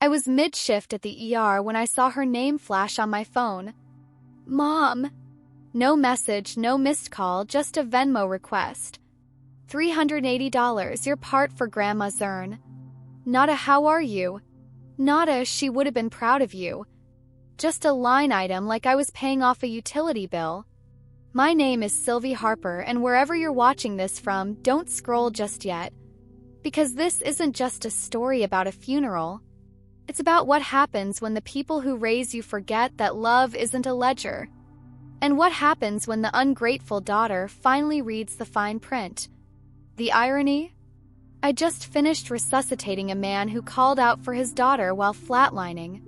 I was mid-shift at the ER when I saw her name flash on my phone. Mom. No message, no missed call, just a Venmo request. $380, your part for Grandma Zern. Not a how are you? Not a she would have been proud of you. Just a line item like I was paying off a utility bill. My name is Sylvie Harper, and wherever you're watching this from, don't scroll just yet. Because this isn't just a story about a funeral. It's about what happens when the people who raise you forget that love isn't a ledger. And what happens when the ungrateful daughter finally reads the fine print. The irony? I just finished resuscitating a man who called out for his daughter while flatlining.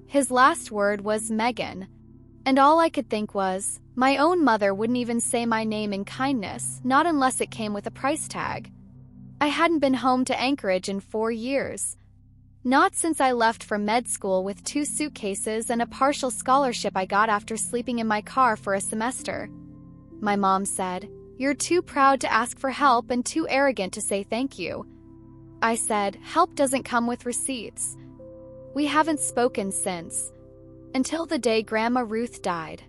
His last word was Megan, and all I could think was, my own mother wouldn't even say my name in kindness, not unless it came with a price tag. I hadn't been home to Anchorage in 4 years. Not since I left for med school with 2 suitcases and a partial scholarship I got after sleeping in my car for a semester. My mom said, "You're too proud to ask for help and too arrogant to say thank you." I said, "Help doesn't come with receipts." We haven't spoken since. Until the day Grandma Ruth died.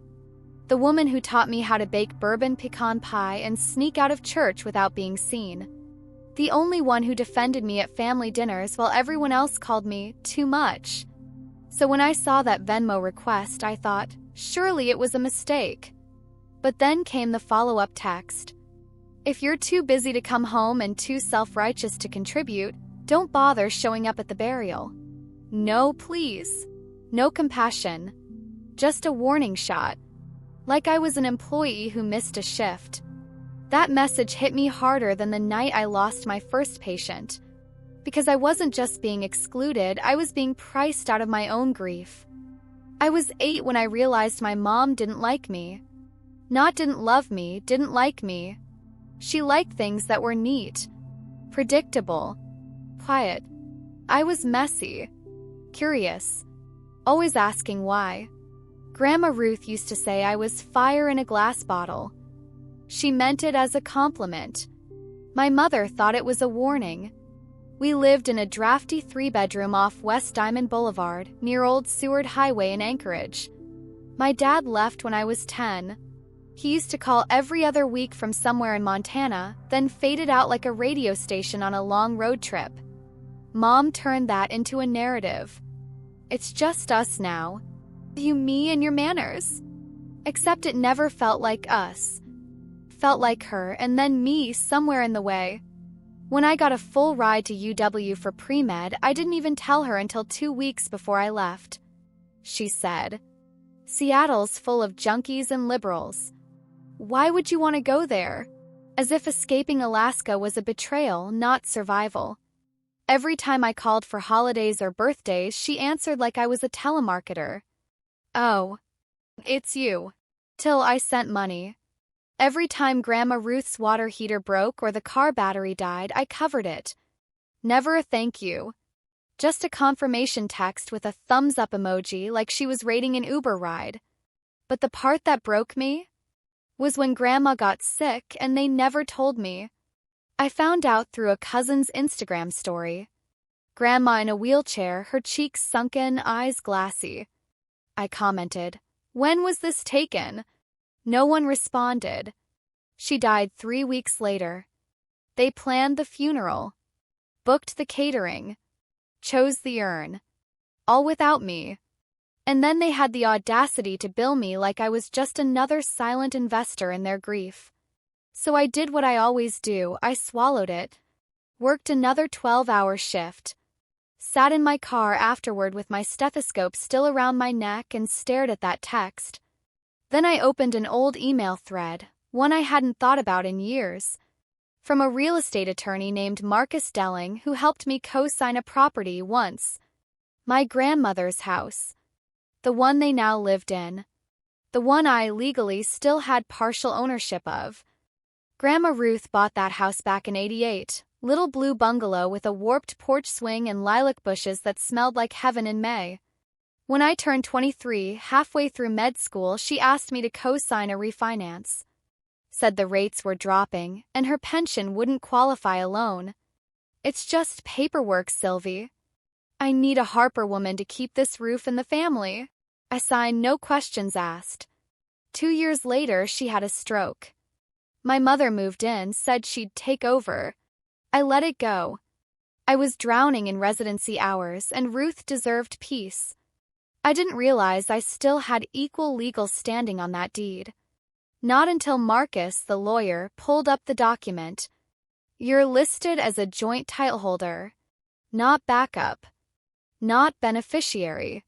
The woman who taught me how to bake bourbon pecan pie and sneak out of church without being seen. The only one who defended me at family dinners while everyone else called me too much. So when I saw that Venmo request, I thought, surely it was a mistake. But then came the follow-up text. If you're too busy to come home and too self-righteous to contribute, don't bother showing up at the burial. No, please. No compassion. Just a warning shot. Like I was an employee who missed a shift. That message hit me harder than the night I lost my first patient. Because I wasn't just being excluded, I was being priced out of my own grief. I was 8 when I realized my mom didn't like me. Not didn't love me, didn't like me. She liked things that were neat, predictable, quiet. I was messy, curious, always asking why. Grandma Ruth used to say I was fire in a glass bottle. She meant it as a compliment. My mother thought it was a warning. We lived in a drafty 3-bedroom off West Diamond Boulevard, near Old Seward Highway in Anchorage. My dad left when I was 10. He used to call every other week from somewhere in Montana, then faded out like a radio station on a long road trip. Mom turned that into a narrative. It's just us now. You, me, and your manners. Except it never felt like us. Felt like her, and then me somewhere in the way. When I got a full ride to UW for pre-med, I didn't even tell her until 2 weeks before I left. She said, "Seattle's full of junkies and liberals. Why would you want to go there?" As if escaping Alaska was a betrayal, not survival. Every time I called for holidays or birthdays, she answered like I was a telemarketer. "Oh, it's you." Till I sent money. Every time Grandma Ruth's water heater broke or the car battery died, I covered it. Never a thank you. Just a confirmation text with a thumbs-up emoji like she was rating an Uber ride. But the part that broke me was when Grandma got sick and they never told me. I found out through a cousin's Instagram story. Grandma in a wheelchair, her cheeks sunken, eyes glassy. I commented, "When was this taken?" No one responded. She died 3 weeks later. They planned the funeral, booked the catering, chose the urn, all without me. And then they had the audacity to bill me like I was just another silent investor in their grief. So I did what I always do, I swallowed it. Worked another 12-hour shift. Sat in my car afterward with my stethoscope still around my neck and stared at that text. Then I opened an old email thread, one I hadn't thought about in years, from a real estate attorney named Marcus Delling who helped me co-sign a property once. My grandmother's house. The one they now lived in. The one I legally still had partial ownership of. Grandma Ruth bought that house back in '88, little blue bungalow with a warped porch swing and lilac bushes that smelled like heaven in May. When I turned 23, halfway through med school, she asked me to co-sign a refinance. Said the rates were dropping, and her pension wouldn't qualify a loan. "It's just paperwork, Sylvie." I need a Harper woman to keep this roof in the family. I signed, no questions asked. 2 years later, she had a stroke. My mother moved in, said she'd take over. I let it go. I was drowning in residency hours, and Ruth deserved peace. I didn't realize I still had equal legal standing on that deed. Not until Marcus, the lawyer, pulled up the document. You're listed as a joint title holder. Not backup. Not beneficiary.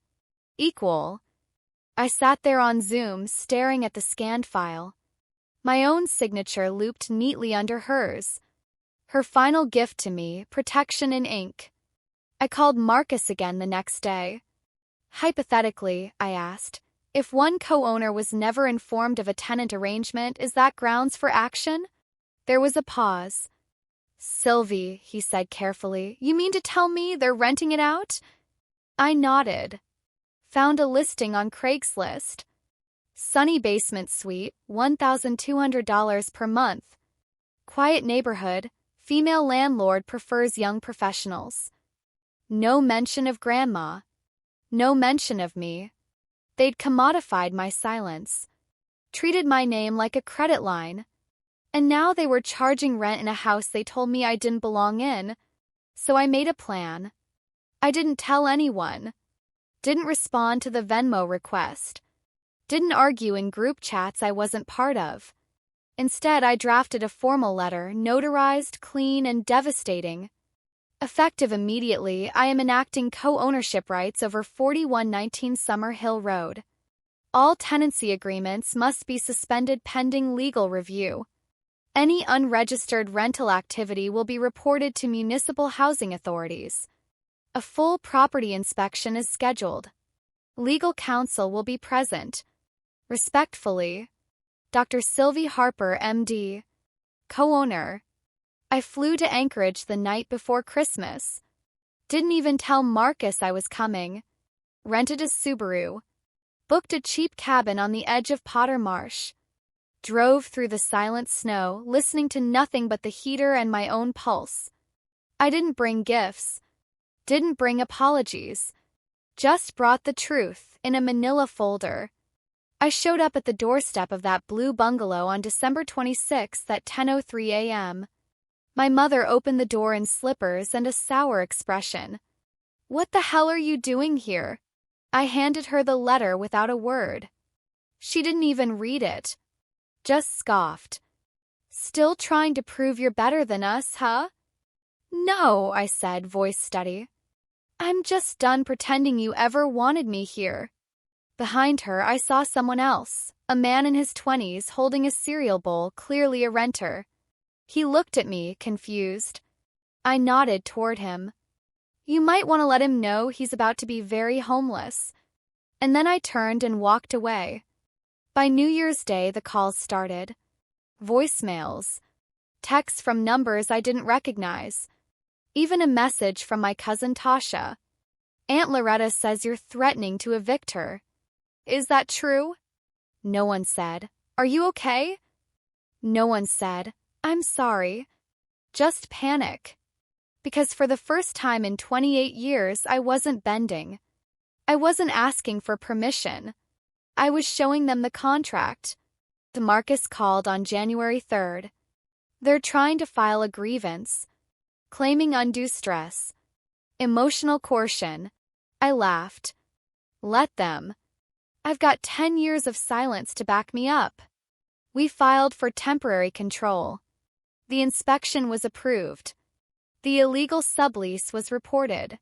Equal. I sat there on Zoom, staring at the scanned file. My own signature looped neatly under hers. Her final gift to me, protection in ink. I called Marcus again the next day. Hypothetically, I asked, if one co-owner was never informed of a tenant arrangement, is that grounds for action? There was a pause. Sylvie, he said carefully, you mean to tell me they're renting it out? I nodded. Found a listing on Craigslist. Sunny basement suite, $1,200 per month. Quiet neighborhood, female landlord prefers young professionals. No mention of grandma. No mention of me. They'd commodified my silence. Treated my name like a credit line. And now they were charging rent in a house they told me I didn't belong in. So I made a plan. I didn't tell anyone. Didn't respond to the Venmo request. Didn't argue in group chats I wasn't part of. Instead, I drafted a formal letter, notarized, clean, and devastating. Effective immediately, I am enacting co-ownership rights over 4119 Summer Hill Road. All tenancy agreements must be suspended pending legal review. Any unregistered rental activity will be reported to municipal housing authorities. A full property inspection is scheduled. Legal counsel will be present. Respectfully, Dr. Sylvie Harper, MD, co-owner. I flew to Anchorage the night before Christmas. Didn't even tell Marcus I was coming. Rented a Subaru. Booked a cheap cabin on the edge of Potter Marsh. Drove through the silent snow, listening to nothing but the heater and my own pulse. I didn't bring gifts. Didn't bring apologies. Just brought the truth in a manila folder. I showed up at the doorstep of that blue bungalow on December 26th at 10:03 a.m. My mother opened the door in slippers and a sour expression. What the hell are you doing here? I handed her the letter without a word. She didn't even read it. Just scoffed. Still trying to prove you're better than us, huh? No, I said, voice steady. I'm just done pretending you ever wanted me here. Behind her, I saw someone else, a man in his 20s holding a cereal bowl, clearly a renter. He looked at me, confused. I nodded toward him. You might want to let him know he's about to be very homeless. And then I turned and walked away. By New Year's Day, the calls started. Voicemails. Texts from numbers I didn't recognize. Even a message from my cousin Tasha. Aunt Loretta says you're threatening to evict her. Is that true? No one said. Are you okay? No one said. I'm sorry. Just panic. Because for the first time in 28 years, I wasn't bending. I wasn't asking for permission. I was showing them the contract. Marcus called on January 3rd. They're trying to file a grievance. Claiming undue stress. Emotional coercion. I laughed. Let them. I've got 10 years of silence to back me up. We filed for temporary control. The inspection was approved. The illegal sublease was reported.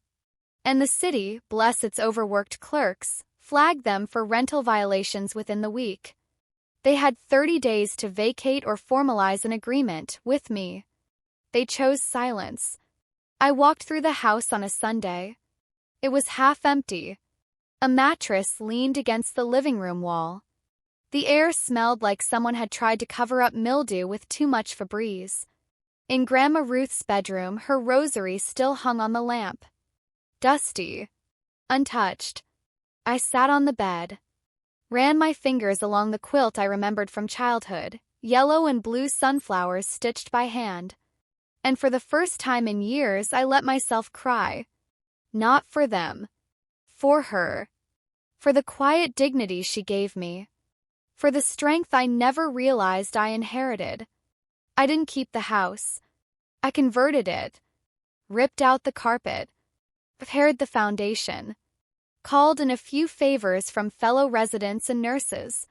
And the city, bless its overworked clerks, flagged them for rental violations within the week. They had 30 days to vacate or formalize an agreement with me. They chose silence. I walked through the house on a Sunday. It was half empty. A mattress leaned against the living room wall. The air smelled like someone had tried to cover up mildew with too much Febreze. In Grandma Ruth's bedroom, her rosary still hung on the lamp. Dusty. Untouched. I sat on the bed. Ran my fingers along the quilt I remembered from childhood, yellow and blue sunflowers stitched by hand. And for the first time in years, I let myself cry. Not for them. For her. For the quiet dignity she gave me. For the strength I never realized I inherited. I didn't keep the house. I converted it. Ripped out the carpet. Repaired the foundation. Called in a few favors from fellow residents and nurses.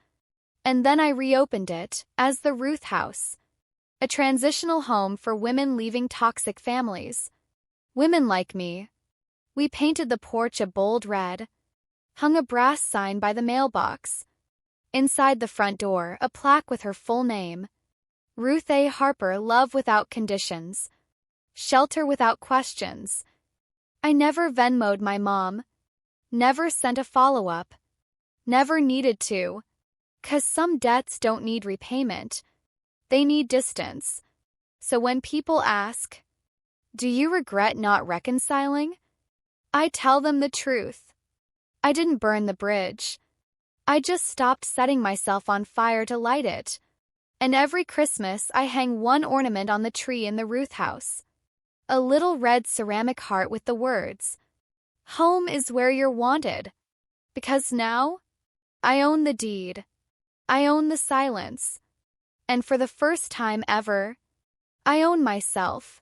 And then I reopened it as the Ruth House. A transitional home for women leaving toxic families. Women like me. We painted the porch a bold red. Hung a brass sign by the mailbox. Inside the front door, a plaque with her full name. Ruth A. Harper, love without conditions. Shelter without questions. I never Venmo'd my mom. Never sent a follow-up. Never needed to. 'Cause some debts don't need repayment. They need distance. So when people ask, "Do you regret not reconciling?" I tell them the truth. I didn't burn the bridge. I just stopped setting myself on fire to light it. And every Christmas I hang one ornament on the tree in the Ruth house. A little red ceramic heart with the words, "Home is where you're wanted." Because now, I own the deed. I own the silence. And for the first time ever, I own myself.